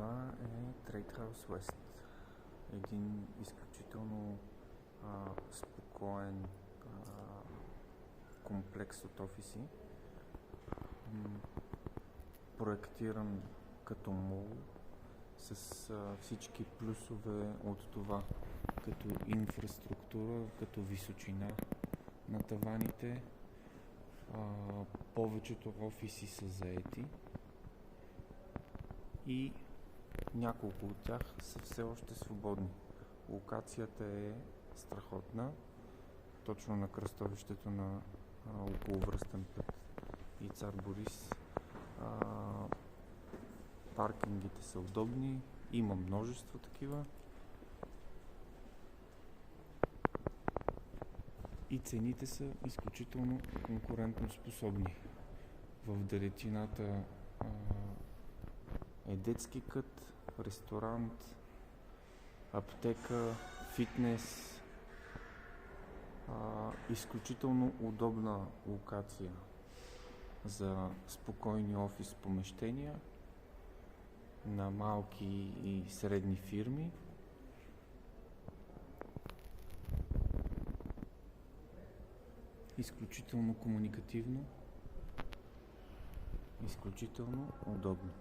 Това е Trade House West. Един изключително спокоен комплекс от офиси, проектиран като мол с всички плюсове от това, като инфраструктура, като височина на таваните. Повечето офиси са заети и няколко от тях са все още свободни. Локацията е страхотна, точно на кръстовището на околовръстен път и Цар Борис. Паркингите са удобни, има множество такива и цените са изключително конкурентно способни. В далечината е детски кът, ресторант, аптека, фитнес, изключително удобна локация за спокойни офис помещения на малки и средни фирми. Изключително комуникативно, изключително удобно.